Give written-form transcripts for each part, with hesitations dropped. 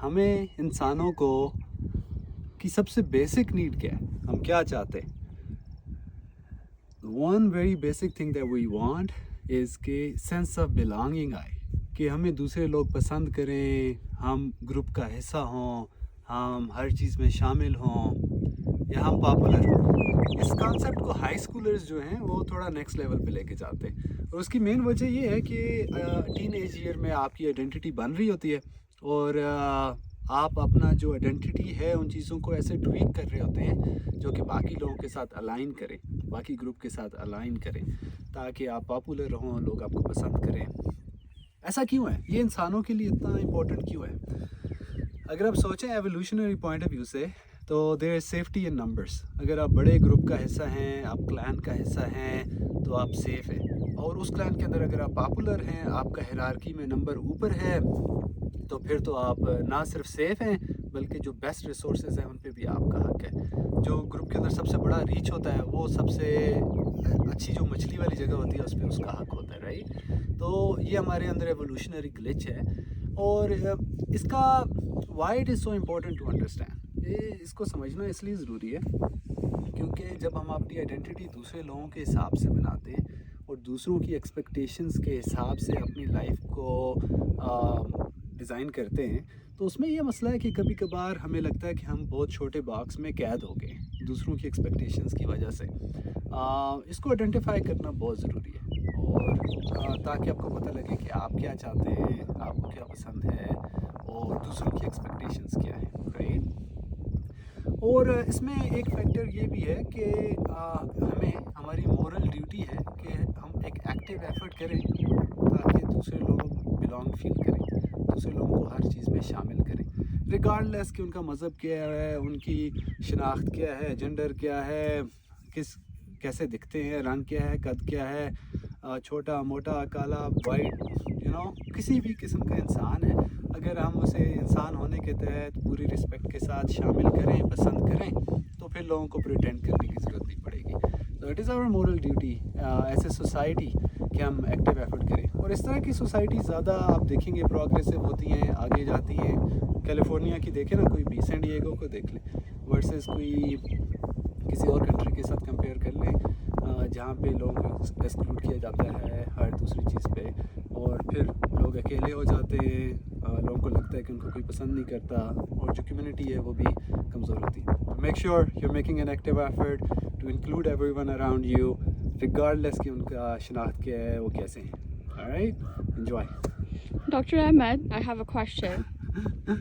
ہمیں انسانوں کو کی سب سے بیسک نیڈ کیا ہے؟ ہم کیا چاہتے ہیں؟ One very basic thing that we want is کہ سینس آف بلانگنگ آئے، کہ ہمیں دوسرے لوگ پسند کریں، ہم گروپ کا حصہ ہوں، ہم ہر چیز میں شامل ہوں، یا ہم پاپولر ہوں۔ اس کانسیپٹ کو ہائی اسکولرز جو ہیں وہ تھوڑا نیکسٹ لیول پہ لے کے جاتے ہیں، اور اس کی مین وجہ یہ ہے کہ ٹین ایج ایئر میں آپ کی آئیڈینٹی بن رہی ہوتی ہے، اور آپ اپنا جو آئیڈینٹی ہے ان چیزوں کو ایسے ٹویک کر رہے ہوتے ہیں جو کہ باقی لوگوں کے ساتھ الائن کریں، باقی گروپ کے ساتھ الائن کریں، تاکہ آپ پاپولر ہوں، لوگ آپ کو پسند کریں۔ ایسا کیوں ہے؟ یہ انسانوں کے لیے اتنا امپورٹنٹ کیوں ہے؟ اگر آپ سوچیں ایولیوشنری پوائنٹ آف ویو سے، تو دیر از سیفٹی ان نمبرس۔ اگر آپ بڑے گروپ کا حصہ ہیں، آپ کلان کا حصہ ہیں، تو آپ سیف ہیں، اور اس کلان کے اندر اگر آپ پاپولر ہیں، آپ کا ہیرارکی میں نمبر اوپر ہے، تو پھر تو آپ نہ صرف سیف ہیں بلکہ جو بیسٹ ریسورسز ہیں ان پہ بھی آپ کا حق ہے۔ جو گروپ کے اندر سب سے بڑا ریچ ہوتا ہے، وہ سب سے اچھی جو مچھلی والی جگہ ہوتی ہے اس پہ اس کا حق ہوتا ہے، رائٹ؟ تو یہ ہمارے اندر ایولیوشنری گلچ ہے، اور اس کا why it is so important to understand, اس کو سمجھنا اس لیے ضروری ہے کیونکہ جب ہم اپنی آئیڈینٹی دوسرے لوگوں کے حساب سے بناتے ہیں اور دوسروں کی ایکسپیکٹیشنز کے حساب سے اپنی لائف کو ڈیزائن کرتے ہیں، تو اس میں یہ مسئلہ ہے کہ کبھی کبھار ہمیں لگتا ہے کہ ہم بہت چھوٹے باکس میں قید ہو گئے دوسروں کی ایکسپیکٹیشنز کی وجہ سے۔ اس کو آئیڈینٹیفائی کرنا بہت ضروری ہے، اور تاکہ آپ کو پتہ لگے کہ آپ کیا چاہتے ہیں، آپ کو کیا پسند ہے، اور دوسروں کی ایکسپیکٹیشنز کیا ہیں، رائٹ؟ اور اس میں ایک فیکٹر یہ بھی ہے کہ ہمیں ہماری مورل ڈیوٹی ہے کہ ہم ایک ایکٹیو ایفرٹ کریں تاکہ دوسرے لوگ بلانگ فیل کریں، دوسرے لوگوں کو ہر چیز میں شامل کریں، ریگارڈ لیس کہ ان کا مذہب کیا ہے، ان کی شناخت کیا ہے، جنڈر کیا ہے، کیسے دکھتے ہیں، رنگ کیا ہے، قد کیا ہے، چھوٹا موٹا کالا وائٹ، کسی بھی قسم کا انسان ہے، اگر ہم اسے انسان ہونے کے تحت پوری رسپیکٹ کے ساتھ شامل کریں، پسند کریں، تو پھر لوگوں کو پریٹینڈ کرنے کی ضرورت نہیں پڑے گی۔ تو it is our moral duty as a society کہ ہم ایکٹیو ایفرٹ کریں، اور اس طرح کی سوسائٹی زیادہ آپ دیکھیں گے پروگریسو ہوتی ہیں، آگے جاتی ہیں۔ کیلیفورنیا کی دیکھیں نا، کوئی بھی سین ڈیگو کو دیکھ لیں ورسز کوئی کسی اور کنٹری کے ساتھ کمپیئر کر لیں جہاں پہ لوگوں کو ایکسکلوڈ کیا جاتا ہے ہر دوسری چیز پہ، اور پھر لوگ اکیلے ہو جاتے ہیں، لوگوں کو لگتا ہے کہ ان کو کوئی پسند نہیں کرتا، اور جو کمیونٹی ہے وہ بھی کمزور ہوتی ہے۔ Make sure you are making an active effort to include everyone around you, regardless کہ ان کا شناخت کیا ہے، وہ کیسے ہیں۔ Alright, enjoy. Doctor Ahmad, I have a question.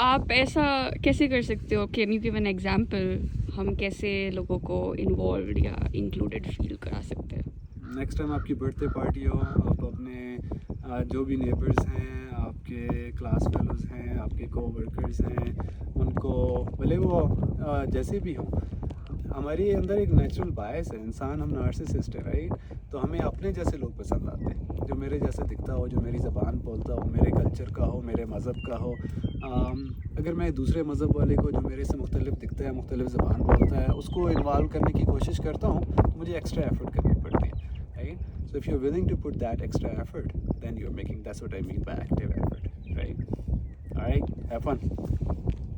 آپ ایسا کیسے کر سکتے ہو؟ Can you give an example? ہم کیسے لوگوں کو انوالوڈ یا انکلوڈیڈ فیل کرا سکتے ہیں؟ نیکسٹ ٹائم آپ کی برتھ ڈے پارٹی ہو، آپ اپنے جو بھی نیبرز ہیں، آپ کے کلاس فیلوز ہیں، آپ کے کو ورکرز ہیں، ان کو بھلے وہ جیسے بھی ہوں، ہماری اندر ایک نیچرل باعث ہے، انسان ہم نارسسسٹ ہے، رائٹ؟ تو ہمیں اپنے جیسے لوگ پسند آتے ہیں، جو میرے جیسے دکھتا ہو، جو میری زبان بولتا ہو، میرے کلچر کا ہو، میرے مذہب کا ہو۔ اگر میں دوسرے مذہب والے کو جو میرے سے مختلف دکھتا ہے، مختلف زبان بولتا ہے، اس کو انوالو کرنے کی کوشش کرتا ہوں، تو مجھے ایکسٹرا ایفرٹ کرنی پڑتی ہے، right? So if you're willing to put that extra effort, then you're making, that's what I mean by active effort, right? All right, have fun.